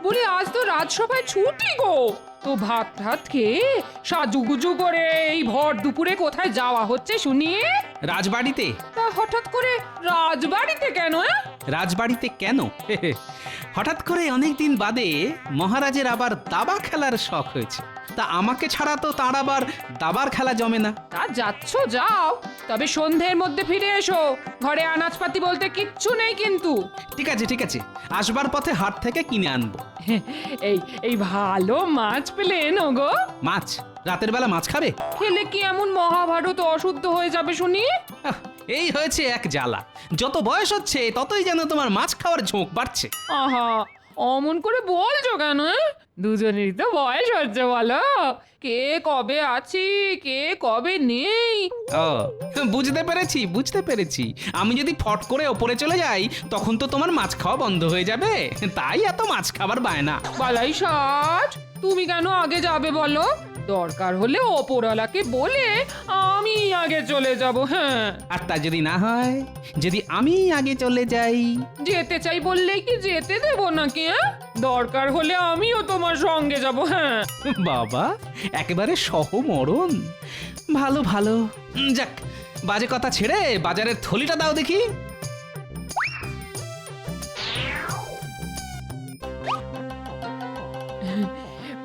বলি আজ তো রাজসভায় ছুটি গো। তো ভাত ভাত খেয়ে সাজুগুজু করে এই ভর দুপুরে কোথায় যাওয়া হচ্ছে শুনি? রাজবাড়িতে। তা হঠাৎ করে রাজবাড়িতে কেন? রাজবাড়িতে কেন? হঠাৎ করে অনেকদিন বাদে মহারাজের আবার দাবা খেলার শখ হয়েছে। তা আমাকে ছাড়া তো তার আবার দাবার খেলা জমে না। তা যাচ্ছ যাও, তবে সন্ধ্যের মধ্যে ফিরে এসো। ঘরে আনাজপাতি বলতে কিচ্ছু নেই কিন্তু। ঠিক আছে ঠিক আছে, আসবার পথে হাট থেকে কিনে আনবো। এই এই ভালো মাছ পেলে এনো গো। মাছ? রাতের বেলা মাছ খাবে? খেলে কি এমন মহাভারত অশুদ্ধ হয়ে যাবে শুনি? আহ, এই হয়েছে এক জ্বালা। যত বয়স হচ্ছে ততই যেন তোমার মাছ খাওয়ার ঝোঁক বাড়ছে। আহা, অমন করে বলছো কেন? দুজনেরই তো বয়স হচ্ছে বলো। কে কবে আছি কে কবে নেই। ও, বুঝতে পেরেছি বুঝতে পেরেছি। আমি যদি ফট করে ওপরে চলে যাই তখন তো তোমার মাছ খাওয়া বন্ধ হয়ে যাবে, তাই এত মাছ খাবার বায়না। বালাই ষাট, তুমি কেন আগে যাবে বলো? দরকার হলে ওপরওয়ালাকে বলে আমি আগে চলে যাব। হ্যাঁ, আর তা যদি না হয়, যদি আমি আগে চলে যাই? যেতে চাই বললেই কি যেতে দেবো নাকি? দরকার হলে আমিও তোমার সঙ্গে যাব। হ্যাঁ, বাবা, একেবারে সহমরণ। ভালো ভালো। যাক, বাজে কথা ছেড়ে বাজারের থলিটা দাও দেখি।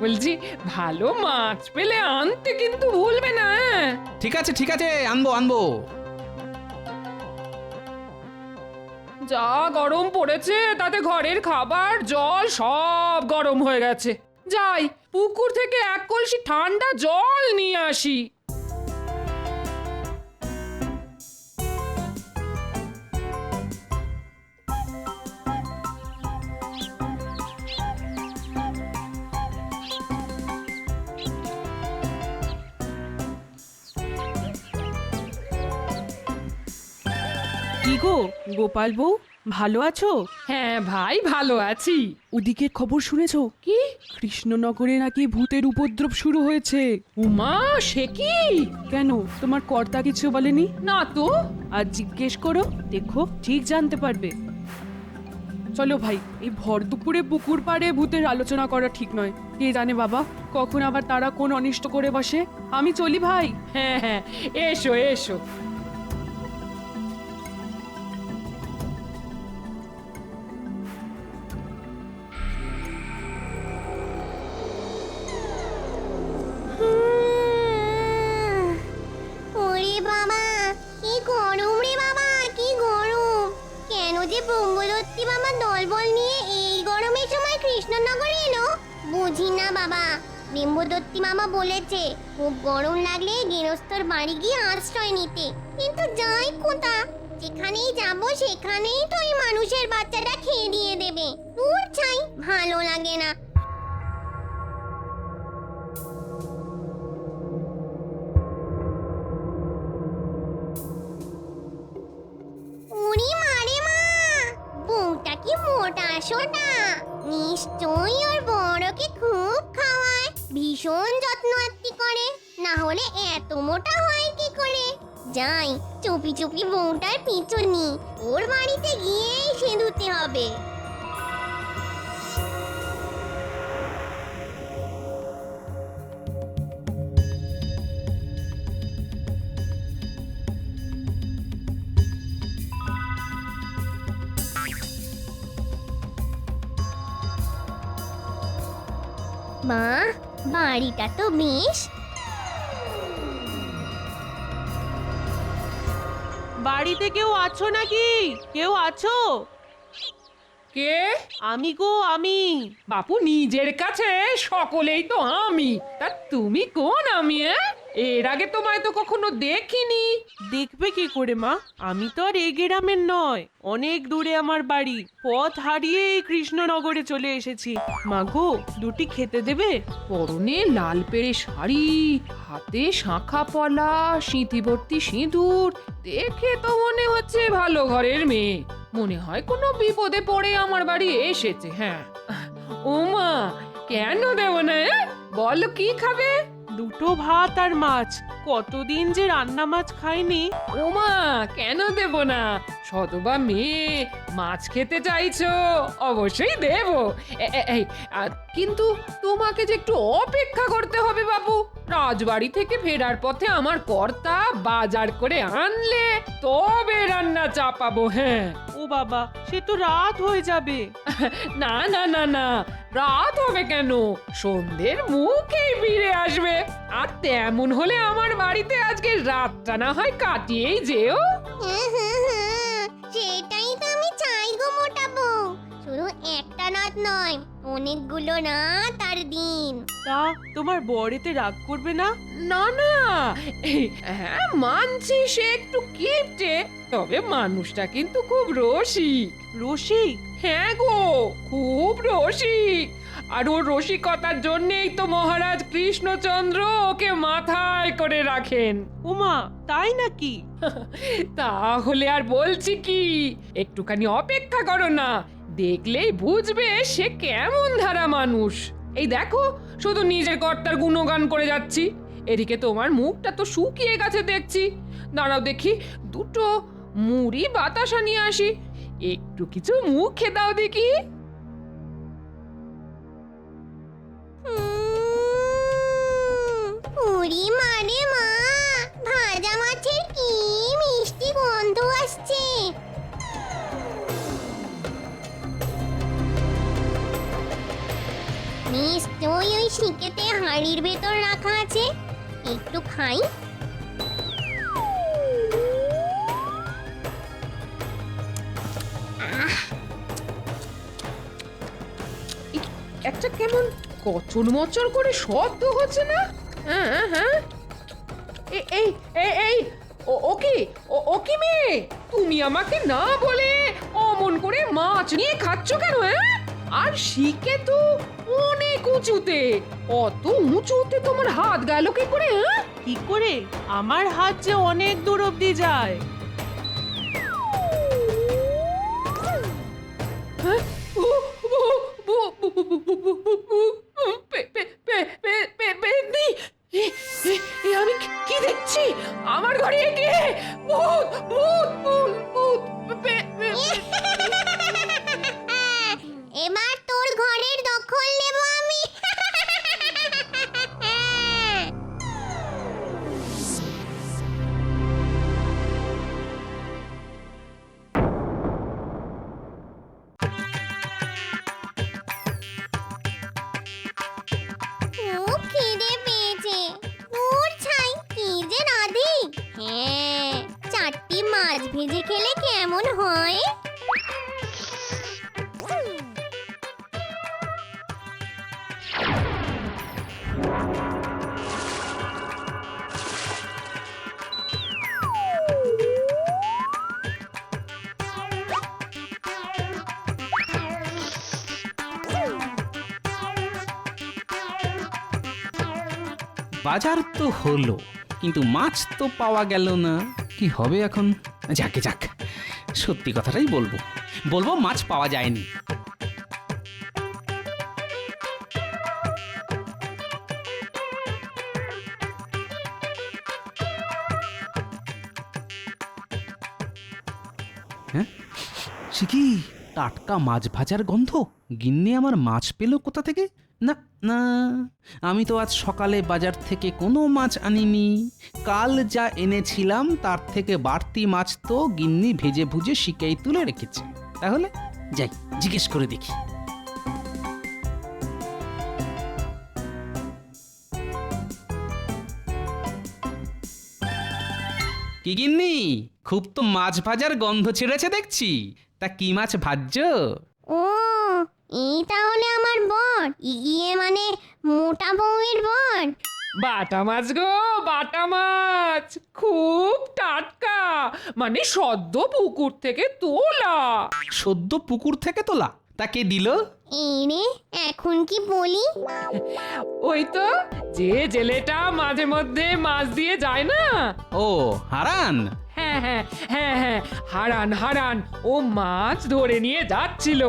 বলছি ভালো মাছ পেলে আনতে কিন্তু ভুলবে না। ঠিক আছে ঠিক আছে, আনবো আনবো। যা গরম পড়েছে তাতে ঘরের খাবার জল সব গরম হয়ে গেছে। যাই পুকুর থেকে এক কলসি ঠান্ডা জল নিয়ে আসি। কি গো গোপাল বউ, ভালো আছো? হ্যাঁ ভাই, ভালো আছি। ওদিকের খবর শুনেছো? কি? কৃষ্ণনগরে নাকি ভূতের উপদ্রব শুরু হয়েছে। উমা, সে কি? কেন, তোমার কর্তা কিছু বলেনি? না তো। আর জিজ্ঞেস করো, দেখো ঠিক জানতে পারবে। চলো ভাই, এই ভর দুপুরে পুকুর পাড়ে ভূতের আলোচনা করা ঠিক নয়। কে জানে বাবা, কখন আবার তারা কোন অনিষ্ট করে বসে। আমি চলি ভাই। হ্যাঁ হ্যাঁ, এসো এসো। ওরে বাবা, কি গরম রে বাবা, কি গরম! কেন যে ব্রহ্মদত্তি মামা দলবল নিয়ে এই গরমের সময় কৃষ্ণনগরে এলো বুঝি না বাবা। ব্রহ্মদত্তি মামা বলেছে খুব গরম লাগলে গৃহস্থর বাড়ি গিয়ে আশ্রয় নিতে, কিন্তু যাই কোথা, যেখানেই যাব সেখানেই তো এই মানুষের বাচ্চাটা খেয়ে দিয়ে দেবে। দূর চাই, ভালো লাগে না। উড়ি মারে মা, বউটা কি মোটা সোটা! নিশ্চয়ই ওর বড়কে খুব খাওয়ায়, ভীষণ যত্ন আত্তি করে, না হলে এত মোটা হয় কি করে? যাই, চুপি চুপি বউটার পিছু নি, ওর বাড়িতে গিয়েই সেঁধুতে হবে। মা, বাড়িটা তো বেশ। বাড়িতে কেউ আছো নাকি? কেউ আছো? কে? আমি গো, আমি। বাপু, নিজের কাছে সকলেই তো আমি, তা তুমি কোন আমি? এর আগে তোমায় তো কখনো দেখিনি। দেখবে কি করে মা, আমি তো আর এই গ্রামের নয়, অনেক দূরে আমার বাড়ি। পথ হারিয়ে এই কৃষ্ণনগরে চলে এসেছি। মা গো, দুটি খেতে দেবে? পরনে লাল পেড়ে শাড়ি, হাতে শাঁখা পলা, সিঁথি ভর্তি সিঁদুর, দেখে তো মনে হচ্ছে ভালো ঘরের মেয়ে। মনে হয় কোনো বিপদে পড়ে আমার বাড়ি এসেছে। হ্যাঁ, ওমা, কেন দেব না? বলো কি খাবে? দুটো ভাত আর মাছ। কতদিন যে রান্না মাছ খাইনি। ওমা, কেন দেব না? সতবা মেয়ে মাছ খেতে চাইছো, অবশ্যই দেব। এই কিন্তু তোমাকে যে একটু অপেক্ষা করতে হবে বাবু। রাজবাড়ি থেকে ফেরার পথে আমার কর্তা বাজার করে আনলে তবে রান্না চাপাবো। হ্যাঁ, ও বাবা, সে তো রাত হয়ে যাবে। না না না না, রাত হবে কেন, সন্ধ্যের মুখেই ফিরে আসবে। আর তেমন হলে আমার বাড়িতে আজকে রাতটা না হয় কাটিয়েই যেও। সেটাই তো আমি চাই গো মোটা বউ। শুধু একটা রাত নয়, অনেকগুলো রাত আর দিন। তা তোমার বরেতে রাগ করবে না? না না, হ্যাঁ মানছি সে একটু কিপটে, তবে মানুষটা কিন্তু খুব রসিক। রসিক? হ্যাঁ গো, খুব রসিক। আর ওর রসিকতার জন্যেই তো মহারাজ কৃষ্ণচন্দ্র ওকে মাথায় করে রাখেন। উমা, তাই নাকি? তাহলে আর বলছি কি, একটুখানি অপেক্ষা করো না, দেখলেই বুঝবে সে কেমন ধারা মানুষ। এই দেখো, শুধু নিজের কর্তার গুণগান করে যাচ্ছি, এদিকে তোমার মুখটা তো শুকিয়ে গেছে দেখছি। দাঁড়াও দেখি, দুটো মুড়ি বাতাসা নিয়ে আসি, একটু কিছু মুখে দাও দেখি। উড়ি মানে মা, ভাজা মাছের কি মিষ্টি গন্ধ আসছে। নিশ্চয়ই ওই শিকেতে হাঁড়ির ভেতর রাখা আছে, একটু খাই। একটা কেমন কচর মচর করে শব্দ হচ্ছে না? হ্যাঁ হ্যাঁ, এই এই এই ও কি ও কি মেয়ে, তুমি আমাকে না বলে অমন করে মাছ নিয়ে খাচ্ছ কেন? হ্যাঁ, আর শিকে তো অনেক উঁচুতে, অত উঁচুতে তোমার হাত গেল কি করে? হ্যাঁ, কি করে? আমার হাত যে অনেক দূর অব্দি যায়। হ্যাঁ? পেতনি! আমি কি দেখছি? আমার ঘরে কে? ভূত ভূত ভূত ভূত! এবার তোর ঘরের দখল নেব আমি। খুব খিদে পেয়েছে। তোর ছাই কি যে রাধি। হ্যাঁ, 4টি মাছ ভেজে খেলে কেমন হয়? বাজার তো হলো, কিন্তু মাছ তো পাওয়া গেল না। কি হবে এখন? যাকে যাক, সত্যি কথাটাই বলবো, মাছ পাওয়া যায়নি। হ্যাঁ, সে কি টাটকা মাছ ভাজার গন্ধ? গিন্নি আমার মাছ পেল কোথা থেকে? না না, আমি তো আজ সকালে বাজার থেকে কোনো মাছ আনিনি। কাল যা এনেছিলাম তার থেকে বাড়তি মাছ তো গিন্নি ভেজে ভুজে শিকেই তুলে রেখেছে। তাহলে যাই, জিজ্ঞেস করে দেখি। কি গিন্নি, খুব তো মাছ ভাজার গন্ধ ছেড়েছে দেখছি। তা কি মাছ ভাজছো? ও, এই তাহলে আমার বর, ইয়ে মানে মোটা বউয়ের বর। বাটা মাছ গো, বাটা মাছ, খুব টাটকা, মানে সদ্য পুকুর থেকে তোলা। সদ্য পুকুর থেকে তোলা? তা কে দিল? এই রে, এখন কি বলি? ওই তো যে জেলেটা মাঝে মধ্যে মাছ দিয়ে যায় না। ও, হারান। হ্যাঁ হ্যাঁ হ্যাঁ হ্যাঁ, হারান হারান, ও মাছ ধরে নিয়ে যাচ্ছিল,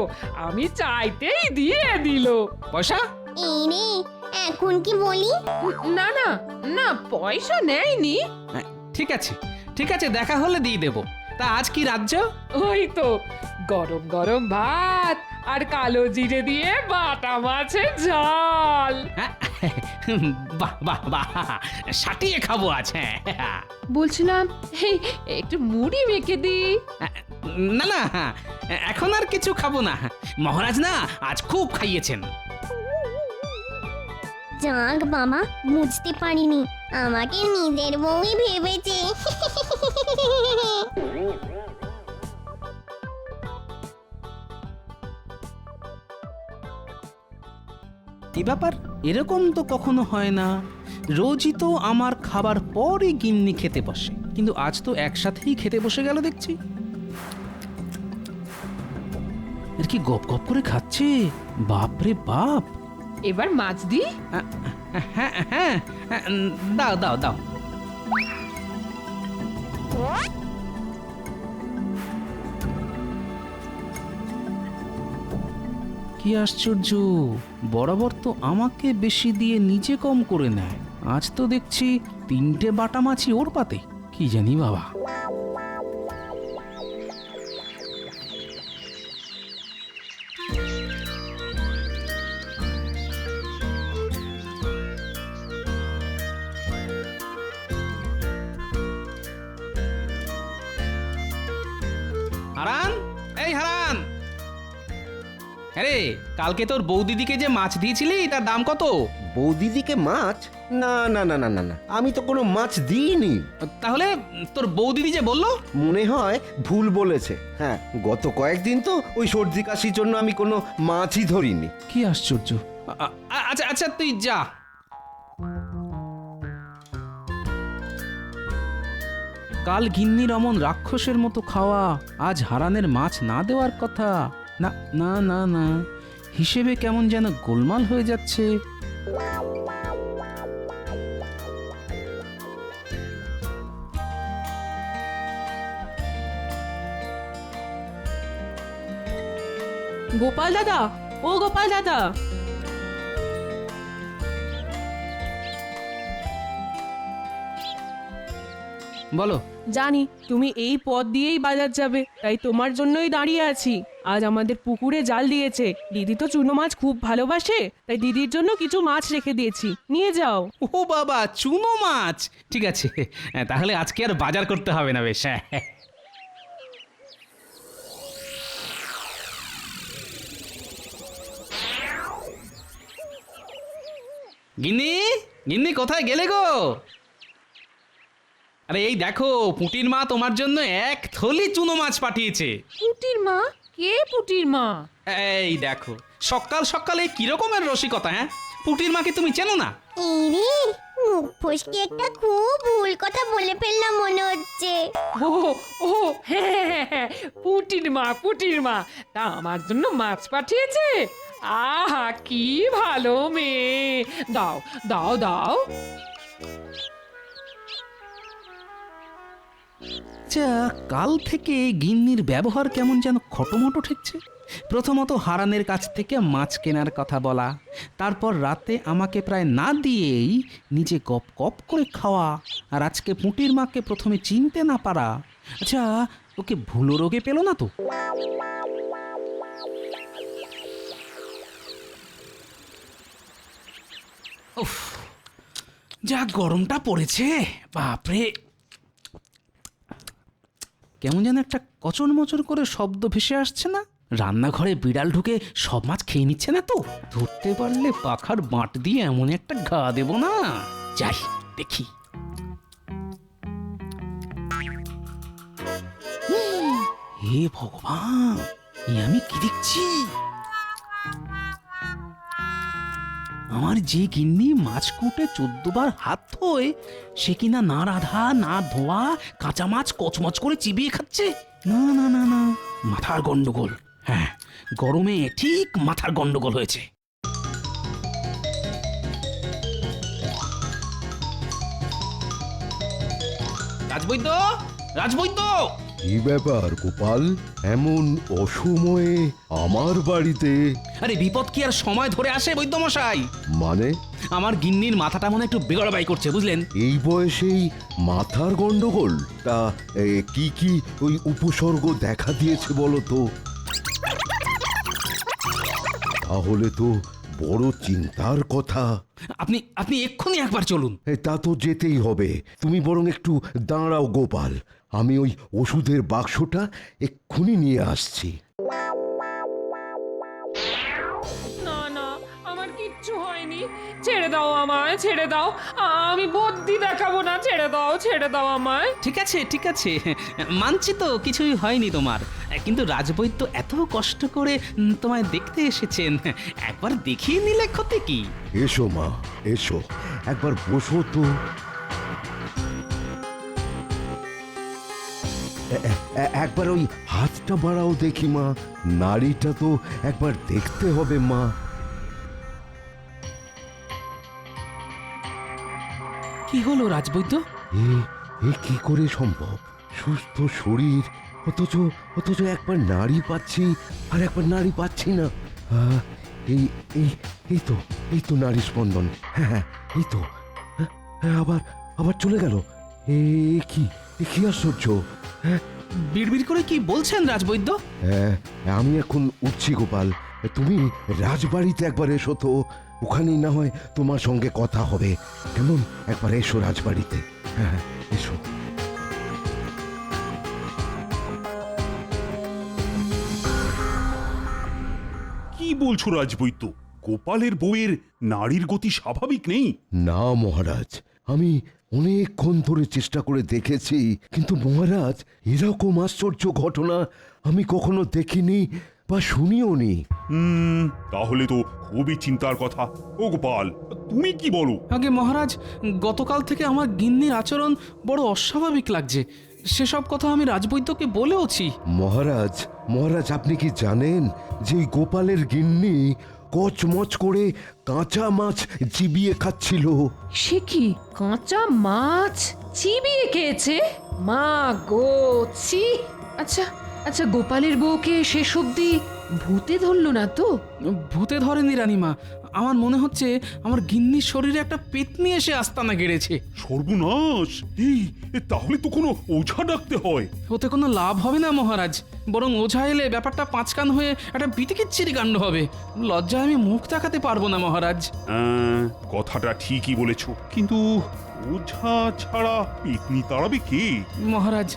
আমি চাইতেই দিয়ে দিল। পয়সা? এই রে, এখন কি বলি? না না না, পয়সা নেয়নি। ঠিক আছে ঠিক আছে, দেখা হলে দিয়ে দেব। তা আজ কি রাজ্য? ওই তো গরম গরম ভাত আর কালো জিরে দিয়ে বাটা মাছের ঝাল। হ্যাঁ, বাহ বাহ বাহ, সাটিয়ে খাবো আজ। হ্যাঁ, বলছিলাম এই একটু মুড়ি মেখে দি। না না, এখন আর কিছু খাবো না। মহারাজ না আজ খুব খাইয়েছেন। যাক বাবা, বুঝতে পারিনি আমাকে নিজের বউই ভেবেছে। কি ব্যাপার, এরকম তো কখনো হয় না। রোজই তো আমার খাবার পরই গিন্নি খেতে বসে, কিন্তু আজ তো একসাথেই খেতে বসে গেল দেখছি। এর কি গপ গপ করে খাচ্ছে, বাপরে বাপ। এবার মাছ দি। হ্যাঁ হ্যাঁ, দাও দাও দাও। কি আশ্চর্য, বরাবর তো আমাকে বেশি দিয়ে নিজে কম করে নেয়, আজ তো দেখছি 3টে বাটা মাছি ওর পাতে। কি জানি বাবা। হারান, এই হারান। আরে কালকে তোর বৌদিদিকে যে মাছ দিয়েছিলি তার দাম কত? বৌদিদিকে মাছ? না না না না না না, আমি তো কোনো মাছ দিইনি। তাহলে তোর বৌদিদি যে বললো? মনে হয় ভুল বলেছে। হ্যাঁ, গত কয়েকদিন তো ওই সর্দি কাশির জন্য আমি কোনো মাছই ধরিনি। কি আশ্চর্য। আচ্ছা আচ্ছা, তুই যা। কাল গিন্নির অমন রাক্ষসের মতো খাওয়া, আজ হারানের মাছ না দেওয়ার কথা। না না না না, হিসেবে কেমন যেন গোলমাল হয়ে যাচ্ছে। গোপাল দাদা, ও গোপাল দাদা, বলো। জানি তুমি এই পথ দিয়েই বাজার যাবে, তাই তোমার জন্যই দাঁড়িয়ে আছি। আজ আমাদের পুকুরে জাল দিয়েছে, দিদি তো চুনো মাছ খুব ভালোবাসে, তাই দিদির জন্য কিছু মাছ রেখে দিয়েছি, নিয়ে যাও। ও বাবা, চুনো মাছ! ঠিক আছে, তাহলে আজকে আর বাজার করতে হবে না। বেশ। গিন্নি, গিন্নি কোথায় গেলে গো? আরে এই দেখো, পুটির মা তোমার জন্য 1 থলি চুনো মাছ পাঠিয়েছে। পুটির মা? কে পুটির মা? এই দেখো, সকাল সকালে কি রকমের রসিকতা! হ্যাঁ, পুটির মাকে তুমি চেনো না? এই রে, মুখ ফসকে একটা খুব ভুল কথা বলে ফেললাম মনে হচ্ছে। ও ও হ্যাঁ হ্যাঁ হ্যাঁ, পুটির মা, পুটির মা। তা আমার জন্য মাছ পাঠিয়েছে? আহা, কি ভালো মেয়ে। দাও দাও দাও। আচ্ছা, কাল থেকে গিন্নির ব্যবহার কেমন যেন খটোমটো ঠেকছে। প্রথমত হারানের কাছ থেকে মাছ কেনার কথা বলা, তারপর রাতে আমাকে প্রায় না দিয়েই নিজে গপ গপ করে খাওয়া, আর আজকে পুঁটির মাকে প্রথমে চিনতে না পারা। আচ্ছা, ওকে ভুলো রোগে পেল না তো? উফ, যা গরমটা পড়েছে, বাপরে। কেমন যেন একটা কচর মচর করে শব্দ ভেসে আসছে না? রান্নাঘরে বিড়াল ঢুকে সব মাছ খেয়ে নিচ্ছে না তো? ধরতে পারলে পাখার বাঁট দিয়ে এমন একটা ঘা দেব না। যাই দেখি। হে ভগবান, এ আমি কি দেখছি? আমার যে গিন্নি মাছ কুটে 14 বার হাত ধোয়, সে কিনা না রাধা না ধোয়া কাঁচা মাছ কচমচ করে চিবিয়ে খাচ্ছে। না না না না, মাথার গন্ডগোল। হ্যাঁ, গরমে ঠিক মাথার গন্ডগোল হয়েছে। রাজবৈদ্য, রাজবৈদ্য! কি ব্যাপার গোপাল, এমন অসময়ে আমার বাড়িতে? আরে বিপদ কি আর সময় ধরে আসে বৈদ্যমশাই? মানে আমার গিন্নির মাথাটা মনে একটু বেগড়াবাই করছে, বুঝলেন? এই বয়সেই মাথার গন্ডগোল? তা কি কি ওই উপসর্গ দেখা দিয়েছে বলো তো? তাহলে তো বড় চিন্তার কথা। আপনি আপনি এক্ষুনি একবার চলুন। তা তো যেতেই হবে। তুমি বরং একটু দাঁড়াও গোপাল, আমি ওই ওষুধের বাক্সটা এক্ষুনি নিয়ে আসছি। না না, আমার কিচ্ছু হয়নি, ছেড়ে দাও আমায়, ছেড়ে দাও, আমি বুদ্ধি দেখাবো না, ছেড়ে দাও আমায়। ঠিক আছে ঠিক আছে, মানছি তো কিছুই হয়নি তোমার, কিন্তু রাজবৈদ্য এত কষ্ট করে তোমায় দেখতে এসেছেন, একবার দেখিয়ে নিলে ক্ষতি কি? এসো মা, এসো, একবার বসো তো। একবার ওই হাতটা বাড়াও দেখি মা, নাড়িটা তো একবার দেখতে হবে মা। কি হলো রাজবৈদ্য? এ কি করে সম্ভব? সুস্থ শরীর, অথচ অথচ একবার নাড়ি পাচ্ছি আর একবার নাড়ি পাচ্ছি না। এই এই এই তো নাড়ি স্পন্দন। হ্যাঁ হ্যাঁ, এই তো। হ্যাঁ, আবার আবার চলে গেল। এ কি আশ্চর্য! হ্যাঁ বিড়বিড় করে কি বলছেন রাজবৈদ্য? হ্যাঁ, আমি এখন উঠছি গোপাল, তুমি রাজবাড়িতে একবার এসো তো, ওখানেই না হয় তোমার সঙ্গে কথা হবে। কেমন? একবার এসো রাজবাড়িতে। হ্যাঁ হ্যাঁ, এসো। কি বলছো রাজবৈদ্য? গোপালের বউয়ের নাড়ির গতি স্বাভাবিক নেই? না মহারাজ, আমি অনেকক্ষণ ধরে চেষ্টা করে দেখেছি, কিন্তু মহারাজ এরকম আশ্চর্য ঘটনা আমি কখনো দেখিনি বা শুনিও নি। তাহলে তো খুবই চিন্তার কথা। ও গোপাল, তুমি কি বলো? আগে মহারাজ, গতকাল থেকে আমার গিন্নির আচরণ বড় অস্বাভাবিক লাগছে, সেসব কথা আমি রাজবৈদ্যকে বলেওছি। মহারাজ, মহারাজ আপনি কি জানেন যে এই গোপালের গিন্নি কচমচ করে কাঁচা মাছ চিবিয়ে খাচ্ছিল? সে কি, কাঁচা মাছ চিবিয়ে খেয়েছে? মা গো, ছি! আচ্ছা আচ্ছা, গোপালের বউকে শেষ অবধি ভূতে ধরলো না তো? ভূতে ধরেনি রানীমা, আমার মনে হচ্ছে আমার গিন্নির শরীরে একটা পেতনি এসে আস্তানা গেড়েছে। সর্বনাশ! তাহলে তো কোনো ওঝা ডাকতে হয়। ওতে কোনো লাভ হবে না মহারাজ, বরং ওঝা এলে ব্যাপারটা পাঁচকান হয়ে একটা বিতিকিচ্ছিরি কাণ্ড হবে। লজ্জায় আমি মুখ দেখাতে পারবো না মহারাজ। কথাটা ঠিকই বলেছো, কিন্তু ওঝা ছাড়া পেতনি তাড়াবে কে? মহারাজ,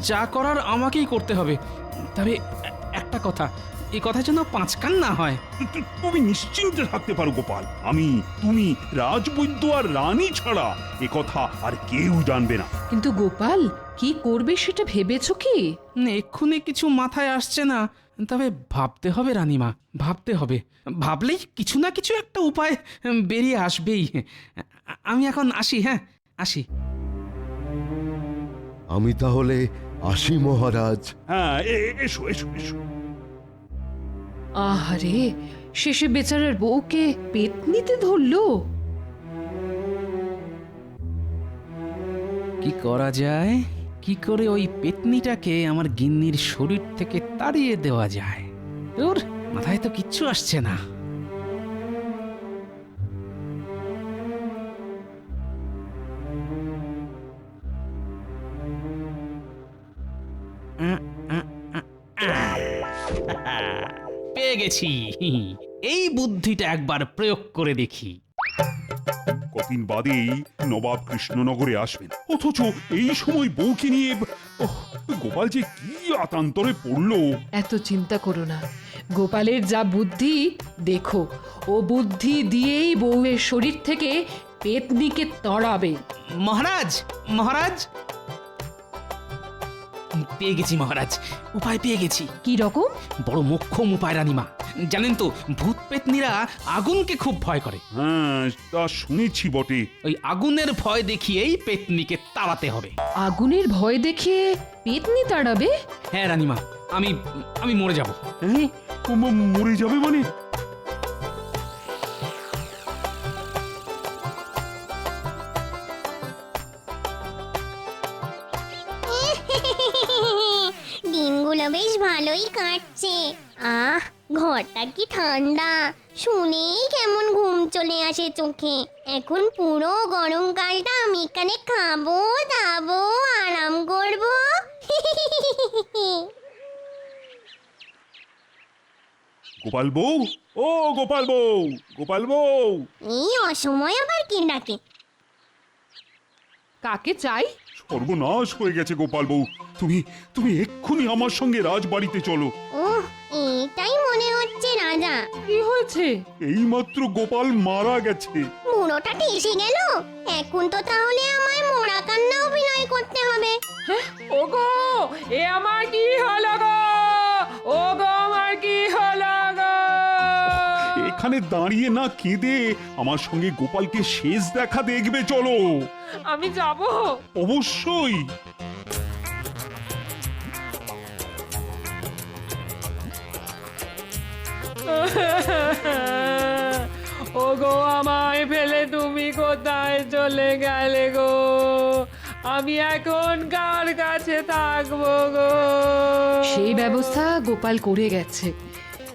যা করার আমাকেই করতে হবে, তবে একটা কথা, এই কথা যেন পাঁচকান না হয়। তুমি নিশ্চিন্তে থাকতে পারো গোপাল, আমি, তুমি, রাজবৈদ্য আর রানী ছাড়া এ কথা আর কেউ জানবে না। কিন্তু গোপাল কি করবে সেটা ভেবেছো কি? এক্ষুনি কিছু মাথায় আসছে না, তবে ভাবতে হবে রানীমা, ভাবতে হবে। ভাবলেই কিছু না কিছু একটা উপায় বেরিয়ে আসবেই। আমি এখন আসি, হ্যাঁ আসি। আমি তাহলে আসি মহারাজ। হ্যাঁ, এসো এসো এসো। আহারে, শেষে বেচারার বউকে পেতনিতে ধরলো। কি করা যায়, কি করে ওই পেতনিটাকে আমার গিন্নির শরীর থেকে তাড়িয়ে দেওয়া যায়? তোর মাথায় তো কিচ্ছু আসছে না। পেয়ে গেছি, এই বুদ্ধিটা একবার প্রয়োগ করে দেখি। কদিন বাদেই নবাব কৃষ্ণনগরে আসবেন, অথচ এই সময় বউকে নিয়ে গোপাল যে কি আতান্তরে পড়লো। এত চিন্তা করো না, গোপালের যা বুদ্ধি দেখো, ও বুদ্ধি দিয়েই বউয়ের শরীর থেকে পেতনিকে তাড়াবে। মহারাজ, মহারাজ, পেয়ে গেছি মহারাজ, উপায় পেয়ে গেছি। কি রকম? বড় মোক্ষম উপায় রানীমা। জানেন তো, ভূত পেতনিরা আগুনকে খুব ভয় করে। হ্যাঁ, তা শুনেছি বটে। ওই আগুনের ভয় দেখিয়েই পেতনিকে তাড়াতে হবে। আগুনের ভয় দেখিয়ে পেতনি তাড়াবে? হ্যাঁ রানীমা, আমি আমি মরে যাব। হ্যাঁ, মরে যাবে মানে? দিনগুলো বেশ ভালোই কাটছে। ঘর ঘরটা কি ঠান্ডা, শুনেই কেমন ঘুম চলে আসে চোখে। এখন পুরো গরমকালটা আমি এখানে খাবো দাবো আরাম করবো। গোপাল বউ, ও গোপাল বউ, গোপাল বউ। এই অসময় আবার কে ডাকে? কাকে চাই? সর্বনাশ হয়ে গেছে গোপাল বউ। তুমি তুমি এক্ষুনি আমার সঙ্গে রাজবাড়িতে চলো। ওহ, এটাই মনে হচ্ছে রাজা। কি হয়েছে? এইমাত্র গোপাল মারা গেছে। বুড়োটা এসে গেল, এখন তো তাহলে আমায় মোড়া কান্না অভিনয় করতে হবে। ওগো, এ আমার কি হলো গো? ওগো, আমার কি হলো গো? এখানে দাঁড়িয়ে না কেঁদে আমার সঙ্গে গোপালকে শেষ দেখা দেখবে চলো। আমি যাব। অবশ্যই। ওগো, আমায় ফেলে তুমি কোথায় চলে গেলে গো? আমি এখন কার কাছে থাকবো গো? সেই ব্যবস্থা গোপাল করে গেছে।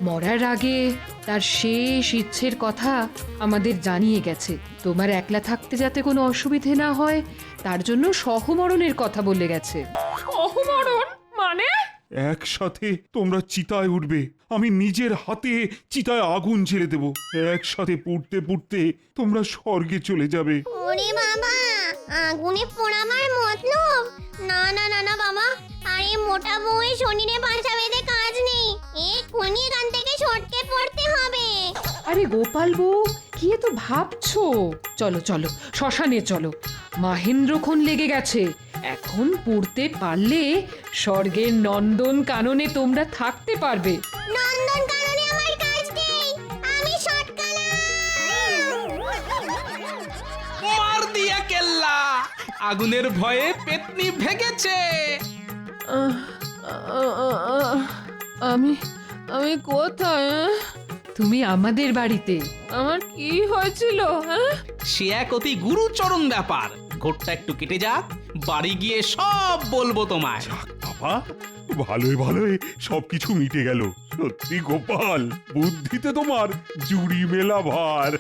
মরার আগে তার শেষ ইচ্ছের কথা আমাদের জানিয়ে গেছে। তোমার একলা থাকতে যাতে কোনো অসুবিধে না হয় তার জন্য সহমরণের কথা বলে গেছে। সহমরণ মানে? একসাথে তোমরা চিতায় উঠবে, আমি নিজের হাতে চিতায় আগুন ছেড়ে দেব। একসাথে পুড়তে পুড়তে তোমরা স্বর্গে চলে যাবে। ওরে বাবা, আগুনে পোড়াবার মতলব? না না না না বাবা, আরে মোটা বউয়ের শরীরে বাসা বেঁধে কাজ নেই, এক্ষুনি এখান থেকে সটকে পড়তে হবে। আরে গোপাল বউ, কি এত ভাবছো? চলো চলো, শ্মশানে চলো। মাহেন্দ্রক্ষণ লেগে গেছে। এখন পড়তে পারলে স্বর্গের নন্দন কাননে তোমরা থাকতে পারবে। নন্দন কাননে আমার কাজ নেই, আমি সটকালাম। মার দিয়া কেল্লা, আগুনের ভয়ে পেতনি ভেগেছে। আহ, আহ, আহ, আমি আমি কোথায়? তুমি আমাদের বাড়িতে। আমার কি হয়েছিল? সে এক অতি গুরুচরণ ব্যাপার। ঘোরটা একটু কেটে যাক, বাড়ি গিয়ে সব বলবো তোমায়। বাবা, ভালোই ভালোই সবকিছু মিটে গেল। সত্যি গোপাল, বুদ্ধিতে তোমার জুড়ি মেলা ভার।